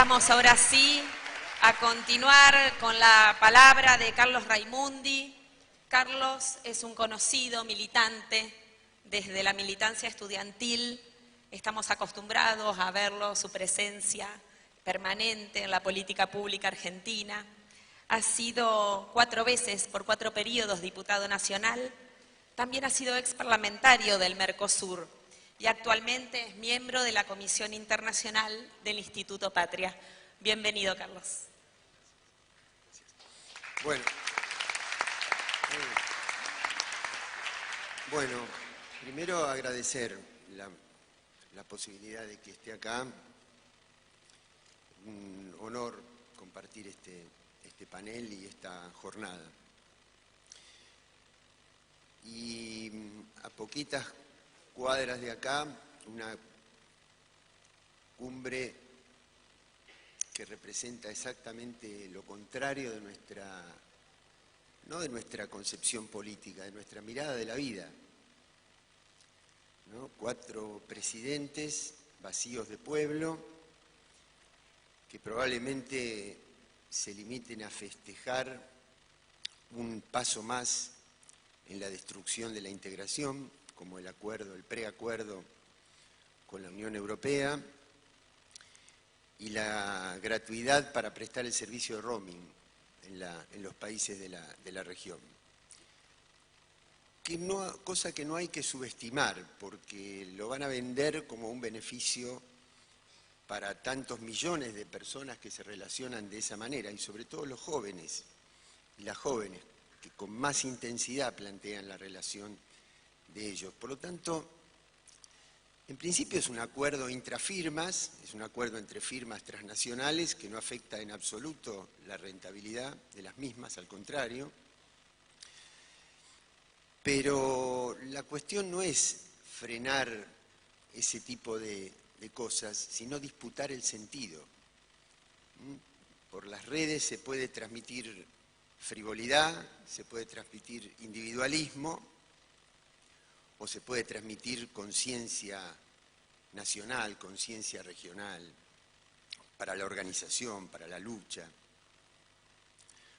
Vamos ahora sí a continuar con la palabra de Carlos Raimundi. Carlos es un conocido militante desde la militancia estudiantil. Estamos acostumbrados a verlo, su presencia permanente en la política pública argentina. Ha sido 4 veces, por 4 periodos, diputado nacional. También ha sido exparlamentario del Mercosur y actualmente es miembro de la Comisión Internacional del Instituto Patria. Bienvenido, Carlos. Bueno, primero agradecer la posibilidad de que esté acá. Un honor compartir este panel y esta jornada. Y a poquitas cuadras de acá, una cumbre que representa exactamente lo contrario de no de nuestra concepción política, de nuestra mirada de la vida, ¿no? 4 presidentes vacíos de pueblo que probablemente se limiten a festejar un paso más en la destrucción de la integración, como el preacuerdo con la Unión Europea y la gratuidad para prestar el servicio de roaming en los países de la región. Cosa que no hay que subestimar, porque lo van a vender como un beneficio para tantos millones de personas que se relacionan de esa manera, y sobre todo los jóvenes y las jóvenes, que con más intensidad plantean la relación de ellos. Por lo tanto, en principio es un acuerdo intrafirmas, es un acuerdo entre firmas transnacionales que no afecta en absoluto la rentabilidad de las mismas, al contrario. Pero la cuestión no es frenar ese tipo de cosas, sino disputar el sentido. Por las redes se puede transmitir frivolidad, se puede transmitir individualismo, o se puede transmitir conciencia nacional, conciencia regional, para la organización, para la lucha,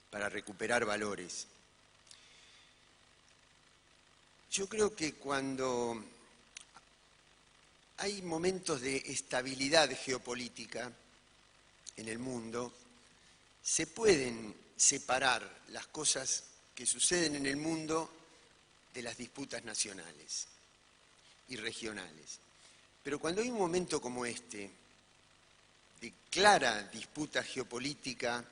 para recuperar valores. Yo creo que cuando hay momentos de estabilidad geopolítica en el mundo, se pueden separar las cosas que suceden en el mundo de las disputas nacionales y regionales. Pero cuando hay un momento como este, de clara disputa geopolítica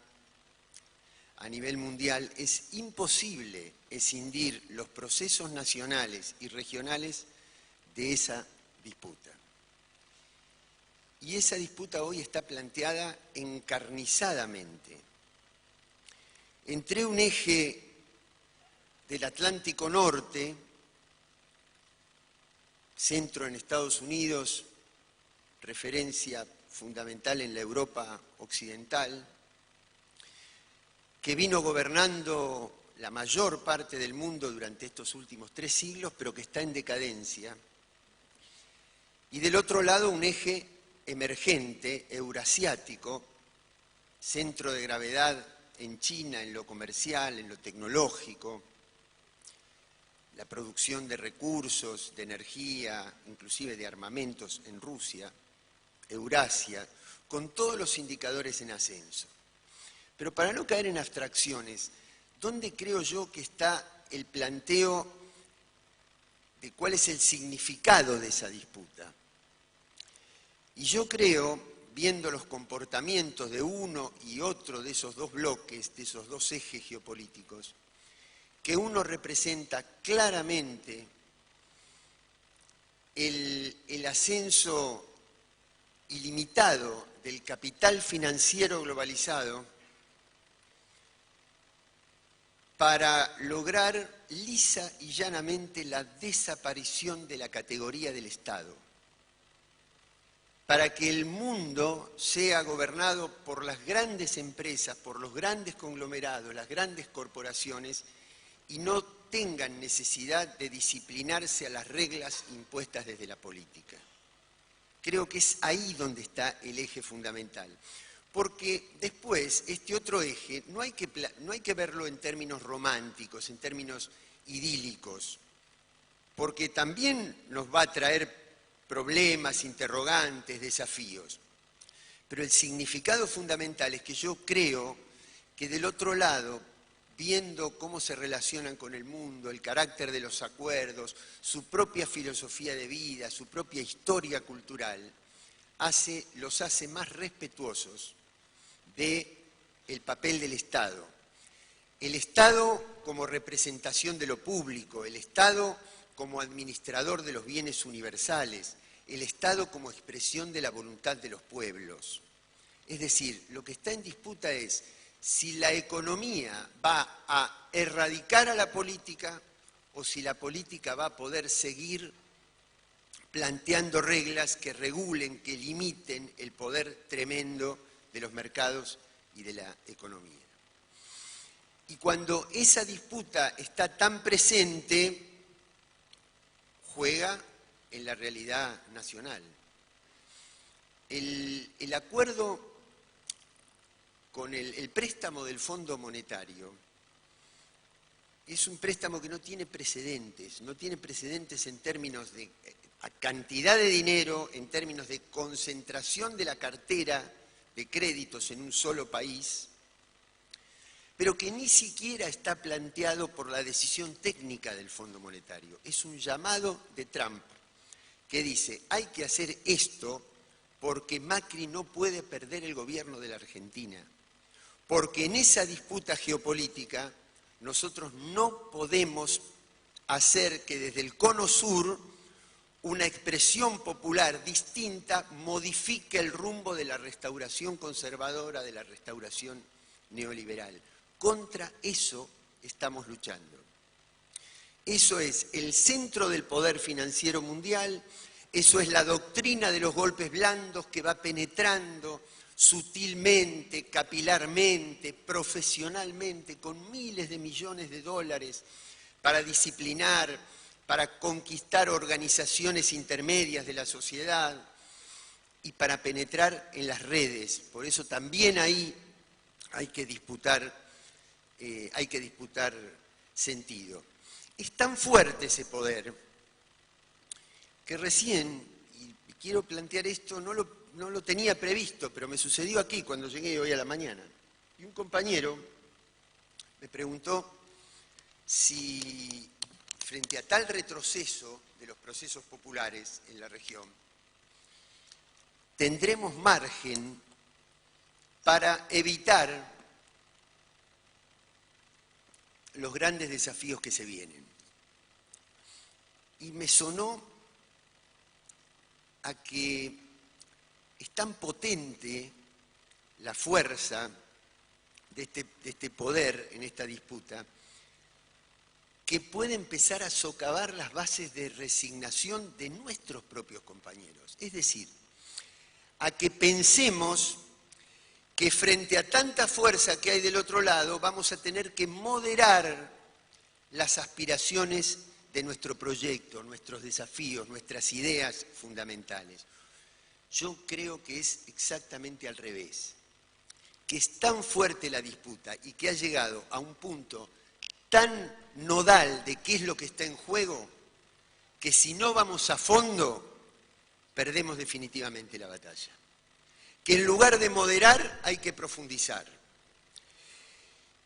a nivel mundial, es imposible escindir los procesos nacionales y regionales de esa disputa. Y esa disputa hoy está planteada encarnizadamente entre un eje del Atlántico Norte, centro en Estados Unidos, referencia fundamental en la Europa occidental, que vino gobernando la mayor parte del mundo durante estos últimos 3 siglos, pero que está en decadencia. Y del otro lado, un eje emergente, eurasiático, centro de gravedad en China, en lo comercial, en lo tecnológico, la producción de recursos, de energía, inclusive de armamentos en Rusia, Eurasia, con todos los indicadores en ascenso. Pero para no caer en abstracciones, ¿dónde creo yo que está el planteo de cuál es el significado de esa disputa? Y yo creo, viendo los comportamientos de uno y otro de esos 2 bloques, de esos 2 ejes geopolíticos, que uno representa claramente el ascenso ilimitado del capital financiero globalizado para lograr lisa y llanamente la desaparición de la categoría del Estado, para que el mundo sea gobernado por las grandes empresas, por los grandes conglomerados, las grandes corporaciones, y no tengan necesidad de disciplinarse a las reglas impuestas desde la política. Creo que es ahí donde está el eje fundamental. porque después este otro eje no hay que verlo en términos románticos, en términos idílicos, porque también nos va a traer problemas, interrogantes, desafíos. Pero el significado fundamental es que yo creo que del otro lado, viendo cómo se relacionan con el mundo, el carácter de los acuerdos, su propia filosofía de vida, su propia historia cultural, los hace más respetuosos del papel del Estado. El Estado como representación de lo público, el Estado como administrador de los bienes universales, el Estado como expresión de la voluntad de los pueblos. Es decir, lo que está en disputa es si la economía va a erradicar a la política o si la política va a poder seguir planteando reglas que regulen, que limiten el poder tremendo de los mercados y de la economía. Y cuando esa disputa está tan presente, juega en la realidad nacional. El acuerdo con el préstamo del Fondo Monetario es un préstamo que no tiene precedentes en términos de cantidad de dinero, en términos de concentración de la cartera de créditos en un solo país, pero que ni siquiera está planteado por la decisión técnica del Fondo Monetario. Es un llamado de Trump que dice, hay que hacer esto porque Macri no puede perder el gobierno de la Argentina, porque en esa disputa geopolítica nosotros no podemos hacer que desde el Cono Sur una expresión popular distinta modifique el rumbo de la restauración conservadora, de la restauración neoliberal. Contra eso estamos luchando. Eso es el centro del poder financiero mundial, eso es la doctrina de los golpes blandos que va penetrando sutilmente, capilarmente, profesionalmente, con miles de millones de dólares para disciplinar, para conquistar organizaciones intermedias de la sociedad y para penetrar en las redes. Por eso también ahí hay que disputar sentido. Es tan fuerte ese poder que recién, y quiero plantear esto, no lo tenía previsto, pero me sucedió aquí cuando llegué hoy a la mañana. Y un compañero me preguntó si frente a tal retroceso de los procesos populares en la región, tendremos margen para evitar los grandes desafíos que se vienen. Y me sonó a que es tan potente la fuerza de este poder en esta disputa que puede empezar a socavar las bases de resignación de nuestros propios compañeros. Es decir, a que pensemos que frente a tanta fuerza que hay del otro lado, vamos a tener que moderar las aspiraciones de nuestro proyecto, nuestros desafíos, nuestras ideas fundamentales. Yo creo que es exactamente al revés, que es tan fuerte la disputa y que ha llegado a un punto tan nodal de qué es lo que está en juego, que si no vamos a fondo, perdemos definitivamente la batalla. Que en lugar de moderar hay que profundizar.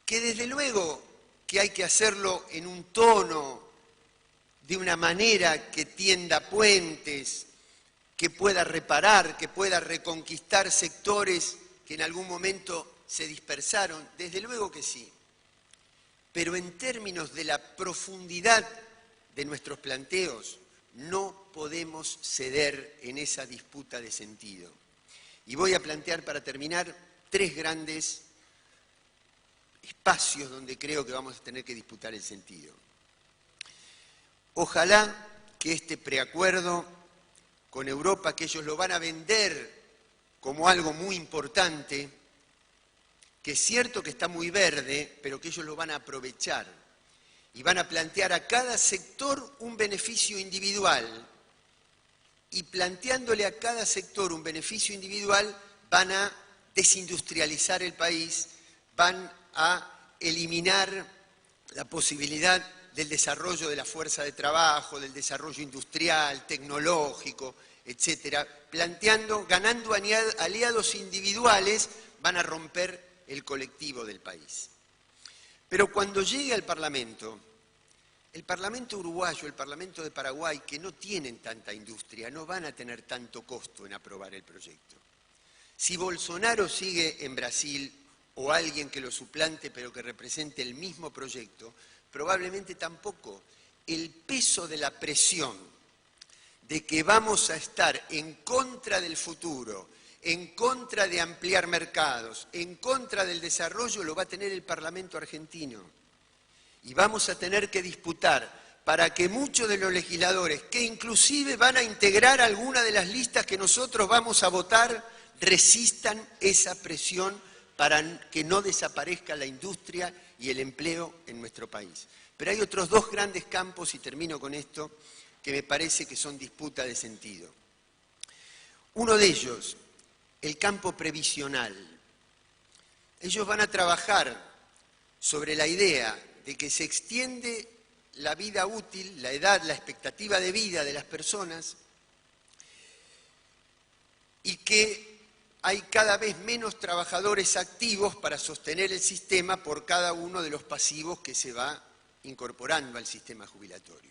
Que desde luego que hay que hacerlo en un tono, de una manera que tienda puentes, que pueda reparar, que pueda reconquistar sectores que en algún momento se dispersaron, desde luego que sí. Pero en términos de la profundidad de nuestros planteos, no podemos ceder en esa disputa de sentido. Y voy a plantear para terminar 3 grandes espacios donde creo que vamos a tener que disputar el sentido. Ojalá que este preacuerdo con Europa, que ellos lo van a vender como algo muy importante, que es cierto que está muy verde, pero que ellos lo van a aprovechar y van a plantear a cada sector un beneficio individual, y planteándole a cada sector un beneficio individual van a desindustrializar el país, van a eliminar la posibilidad del desarrollo de la fuerza de trabajo, del desarrollo industrial, tecnológico, etcétera, planteando, ganando aliados individuales, van a romper el colectivo del país. Pero cuando llegue al Parlamento, el Parlamento uruguayo, el Parlamento de Paraguay, que no tienen tanta industria, no van a tener tanto costo en aprobar el proyecto. Si Bolsonaro sigue en Brasil, o alguien que lo suplante pero que represente el mismo proyecto, probablemente tampoco. El peso de la presión de que vamos a estar en contra del futuro, en contra de ampliar mercados, en contra del desarrollo, lo va a tener el Parlamento argentino. Y vamos a tener que disputar para que muchos de los legisladores, que inclusive van a integrar alguna de las listas que nosotros vamos a votar, resistan esa presión para que no desaparezca la industria y el empleo en nuestro país. Pero hay otros dos grandes campos, y termino con esto, que me parece que son disputa de sentido. Uno de ellos, el campo previsional. Ellos van a trabajar sobre la idea de que se extiende la vida útil, la edad, la expectativa de vida de las personas, y que hay cada vez menos trabajadores activos para sostener el sistema por cada uno de los pasivos que se va incorporando al sistema jubilatorio.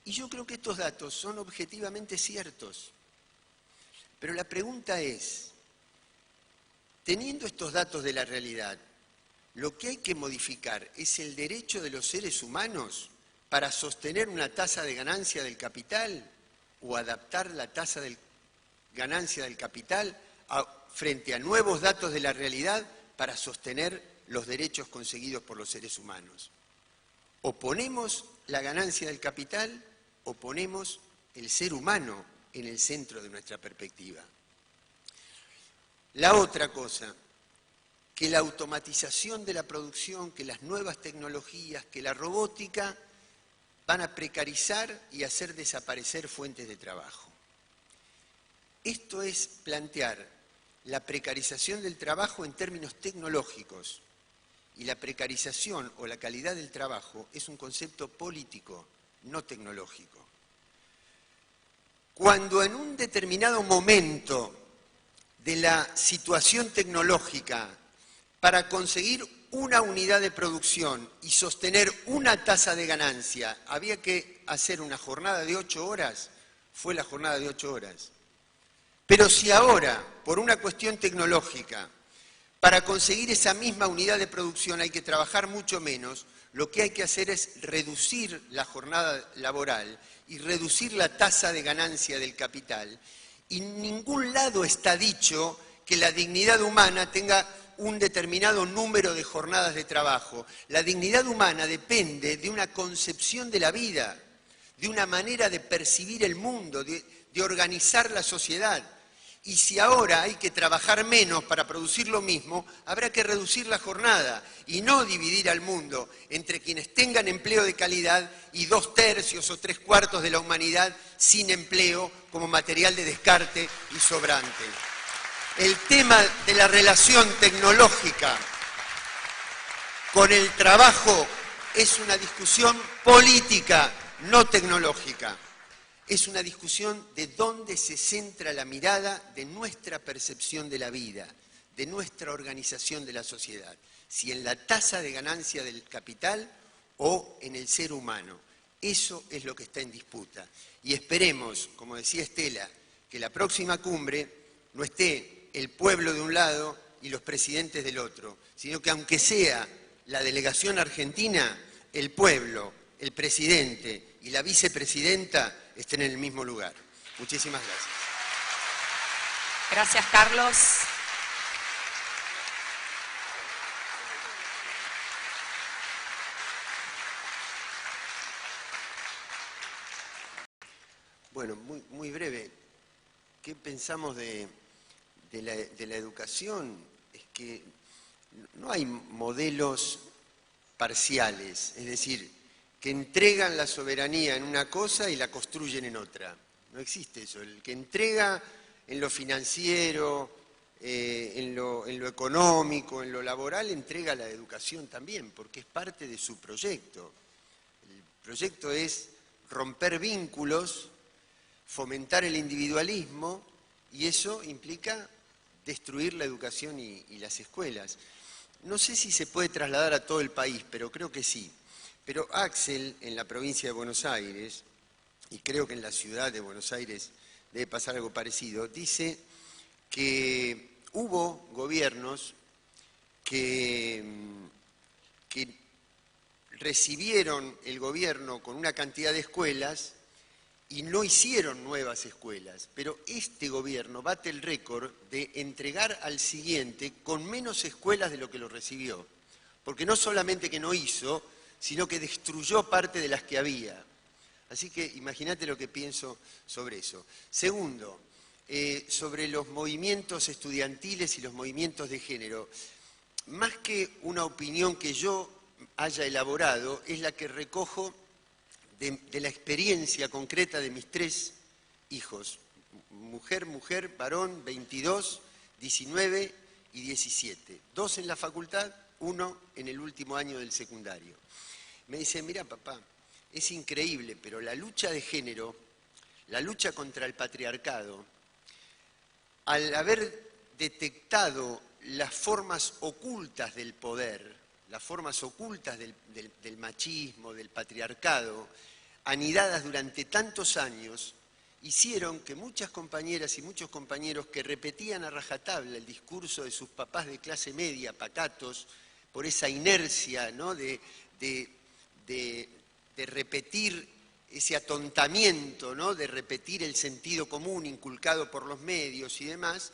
Y yo creo que estos datos son objetivamente ciertos. Pero la pregunta es, teniendo estos datos de la realidad, lo que hay que modificar es el derecho de los seres humanos para sostener una tasa de ganancia del capital o adaptar la tasa de ganancia del capital frente a nuevos datos de la realidad para sostener los derechos conseguidos por los seres humanos. O ponemos la ganancia del capital o ponemos el ser humano en el centro de nuestra perspectiva. La otra cosa, que la automatización de la producción, que las nuevas tecnologías, que la robótica van a precarizar y hacer desaparecer fuentes de trabajo. Esto es plantear la precarización del trabajo en términos tecnológicos, y la precarización o la calidad del trabajo es un concepto político, no tecnológico. Cuando en un determinado momento de la situación tecnológica, para conseguir una unidad de producción y sostener una tasa de ganancia, había que hacer una jornada de 8 horas, fue la jornada de 8 horas. Pero si ahora, por una cuestión tecnológica, para conseguir esa misma unidad de producción hay que trabajar mucho menos, lo que hay que hacer es reducir la jornada laboral y reducir la tasa de ganancia del capital. Y en ningún lado está dicho que la dignidad humana tenga un determinado número de jornadas de trabajo. La dignidad humana depende de una concepción de la vida, de una manera de percibir el mundo, de organizar la sociedad. Y si ahora hay que trabajar menos para producir lo mismo, habrá que reducir la jornada y no dividir al mundo entre quienes tengan empleo de calidad y 2/3 o 3/4 de la humanidad sin empleo como material de descarte y sobrante. El tema de la relación tecnológica con el trabajo es una discusión política, no tecnológica. Es una discusión de dónde se centra la mirada de nuestra percepción de la vida, de nuestra organización de la sociedad. Si en la tasa de ganancia del capital o en el ser humano. Eso es lo que está en disputa. Y esperemos, como decía Estela, que la próxima cumbre no esté el pueblo de un lado y los presidentes del otro, sino que aunque sea la delegación argentina, el pueblo, el presidente y la vicepresidenta estén en el mismo lugar. Muchísimas gracias. Gracias, Carlos. Bueno, muy breve. ¿Qué pensamos de la educación? Es que no hay modelos parciales, es decir, que entregan la soberanía en una cosa y la construyen en otra. No existe eso. El que entrega en lo financiero, en lo económico, en lo laboral, entrega la educación también, porque es parte de su proyecto. El proyecto es romper vínculos, fomentar el individualismo, y eso implica destruir la educación y las escuelas. No sé si se puede trasladar a todo el país, pero creo que sí. Pero Axel, en la provincia de Buenos Aires, y creo que en la ciudad de Buenos Aires debe pasar algo parecido, dice que hubo gobiernos que recibieron el gobierno con una cantidad de escuelas y no hicieron nuevas escuelas, pero este gobierno bate el récord de entregar al siguiente con menos escuelas de lo que lo recibió, porque no solamente que no hizo, sino que destruyó parte de las que había. Así que imagínate lo que pienso sobre eso. Segundo, sobre los movimientos estudiantiles y los movimientos de género. Más que una opinión que yo haya elaborado, es la que recojo de la experiencia concreta de mis 3 hijos. Mujer, varón, 22, 19 y 17. 2 en la facultad, 1 en el último año del secundario. Me dice, mira papá, es increíble, pero la lucha de género, la lucha contra el patriarcado, al haber detectado las formas ocultas del poder, las formas ocultas del machismo, del patriarcado, anidadas durante tantos años, hicieron que muchas compañeras y muchos compañeros que repetían a rajatabla el discurso de sus papás de clase media, pacatos, por esa inercia, ¿no?, de repetir ese atontamiento, ¿no?, de repetir el sentido común inculcado por los medios y demás,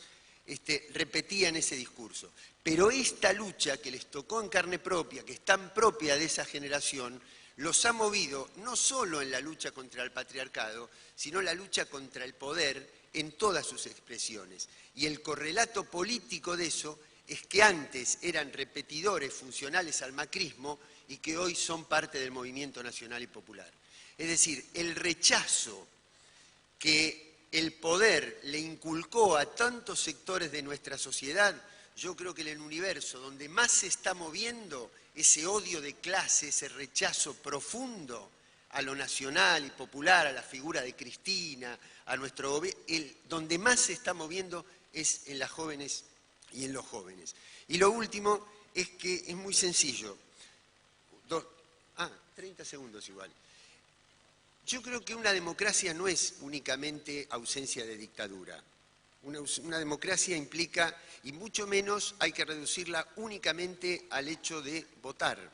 repetían ese discurso. Pero esta lucha que les tocó en carne propia, que es tan propia de esa generación, los ha movido no solo en la lucha contra el patriarcado, sino la lucha contra el poder en todas sus expresiones. Y el correlato político de eso es que antes eran repetidores funcionales al macrismo y que hoy son parte del movimiento nacional y popular. Es decir, el rechazo que el poder le inculcó a tantos sectores de nuestra sociedad, yo creo que en el universo donde más se está moviendo ese odio de clase, ese rechazo profundo a lo nacional y popular, a la figura de Cristina, a nuestro gobierno, donde más se está moviendo es en las jóvenes y en los jóvenes. Y lo último es que es muy sencillo. 30 segundos igual. Yo creo que una democracia no es únicamente ausencia de dictadura. Una democracia implica, y mucho menos hay que reducirla únicamente al hecho de votar.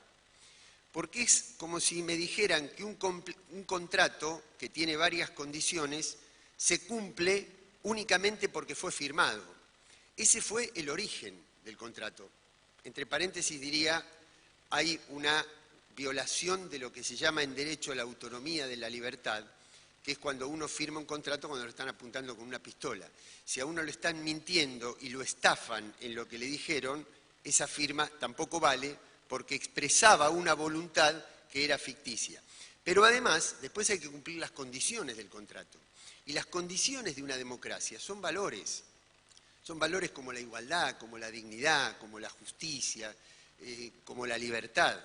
Porque es como si me dijeran que un contrato que tiene varias condiciones se cumple únicamente porque fue firmado. Ese fue el origen del contrato. Entre paréntesis diría, hay una violación de lo que se llama en derecho a la autonomía de la libertad, que es cuando uno firma un contrato cuando lo están apuntando con una pistola. Si a uno le están mintiendo y lo estafan en lo que le dijeron, esa firma tampoco vale porque expresaba una voluntad que era ficticia. Pero además, después hay que cumplir las condiciones del contrato. Y las condiciones de una democracia son valores. Son valores como la igualdad, como la dignidad, como la justicia, como la libertad.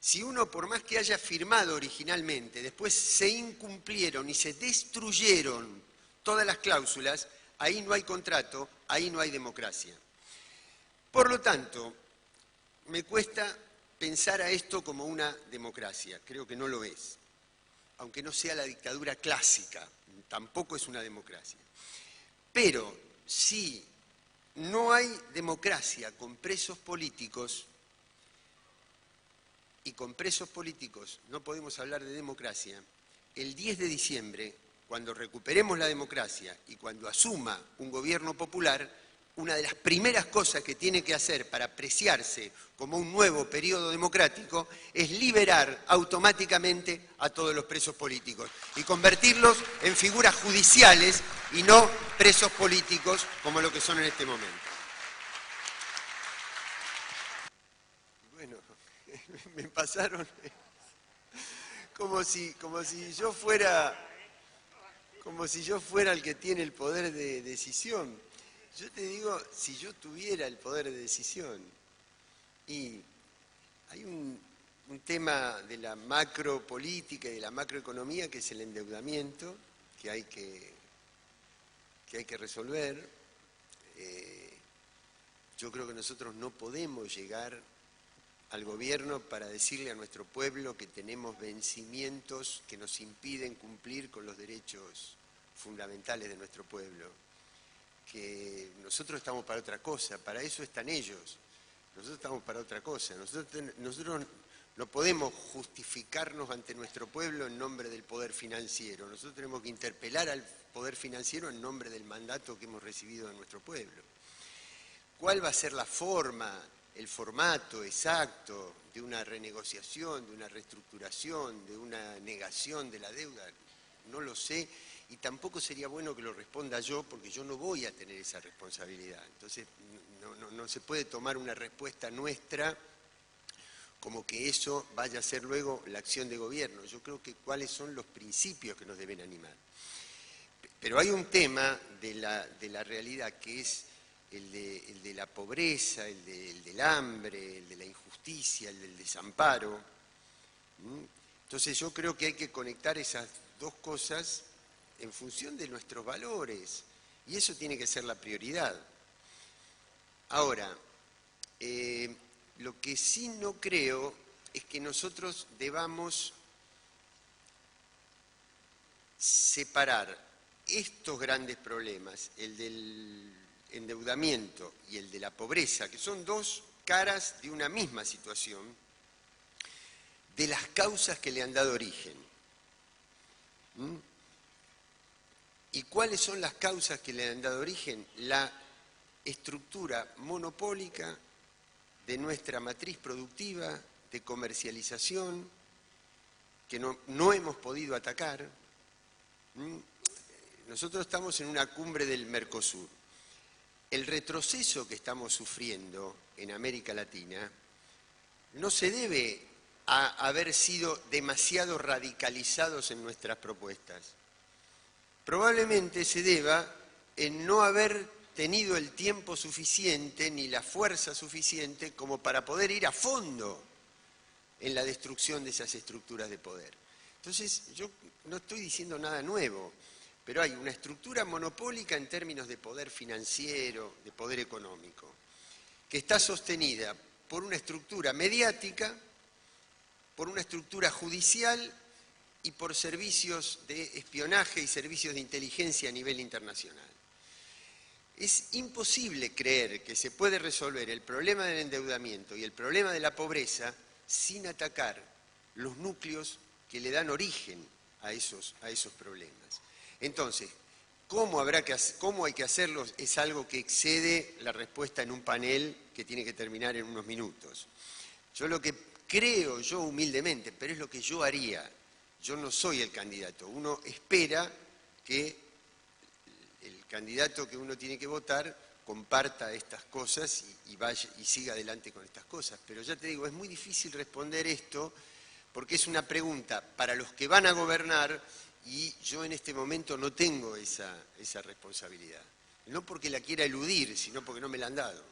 Si uno, por más que haya firmado originalmente, después se incumplieron y se destruyeron todas las cláusulas, ahí no hay contrato, ahí no hay democracia. Por lo tanto, me cuesta pensar a esto como una democracia, creo que no lo es, aunque no sea la dictadura clásica, tampoco es una democracia. Pero si no hay democracia con presos políticos, y con presos políticos no podemos hablar de democracia, el 10 de diciembre, cuando recuperemos la democracia y cuando asuma un gobierno popular, una de las primeras cosas que tiene que hacer para apreciarse como un nuevo periodo democrático es liberar automáticamente a todos los presos políticos y convertirlos en figuras judiciales y no presos políticos como lo que son en este momento. Bueno, me pasaron como si yo fuera el que tiene el poder de decisión. Yo te digo, si yo tuviera el poder de decisión, y hay un tema de la macropolítica y de la macroeconomía que es el endeudamiento, que hay que resolver. Yo creo que nosotros no podemos llegar al gobierno para decirle a nuestro pueblo que tenemos vencimientos que nos impiden cumplir con los derechos fundamentales de nuestro pueblo, que nosotros estamos para otra cosa, para eso están ellos, nosotros estamos para otra cosa, nosotros no podemos justificarnos ante nuestro pueblo en nombre del poder financiero, nosotros tenemos que interpelar al poder financiero en nombre del mandato que hemos recibido de nuestro pueblo. ¿Cuál va a ser la forma, el formato exacto de una renegociación, de una reestructuración, de una negación de la deuda? No lo sé, y tampoco sería bueno que lo responda yo, porque yo no voy a tener esa responsabilidad. Entonces, no se puede tomar una respuesta nuestra como que eso vaya a ser luego la acción de gobierno. Yo creo que cuáles son los principios que nos deben animar. Pero hay un tema de la realidad que es el de la pobreza, el del hambre, el de la injusticia, el del desamparo. Entonces yo creo que hay que conectar esas dos cosas en función de nuestros valores, y eso tiene que ser la prioridad. Ahora, lo que sí no creo es que nosotros debamos separar estos grandes problemas, el del endeudamiento y el de la pobreza, que son dos caras de una misma situación, de las causas que le han dado origen. ¿Y cuáles son las causas que le han dado origen? La estructura monopólica de nuestra matriz productiva, de comercialización, que no hemos podido atacar. Nosotros estamos en una cumbre del Mercosur. El retroceso que estamos sufriendo en América Latina no se debe a haber sido demasiado radicalizados en nuestras propuestas. Probablemente se deba en no haber tenido el tiempo suficiente ni la fuerza suficiente como para poder ir a fondo en la destrucción de esas estructuras de poder. Entonces, yo no estoy diciendo nada nuevo, pero hay una estructura monopólica en términos de poder financiero, de poder económico, que está sostenida por una estructura mediática, por una estructura judicial y por servicios de espionaje y servicios de inteligencia a nivel internacional. Es imposible creer que se puede resolver el problema del endeudamiento y el problema de la pobreza sin atacar los núcleos que le dan origen a esos problemas. Entonces, ¿cómo hay que hacerlo? Es algo que excede la respuesta en un panel que tiene que terminar en unos minutos. Yo lo que creo, yo humildemente, pero es lo que yo haría, yo no soy el candidato, uno espera que el candidato que uno tiene que votar comparta estas cosas y siga adelante con estas cosas. Pero ya te digo, es muy difícil responder esto porque es una pregunta para los que van a gobernar y yo en este momento no tengo esa responsabilidad. No porque la quiera eludir, sino porque no me la han dado.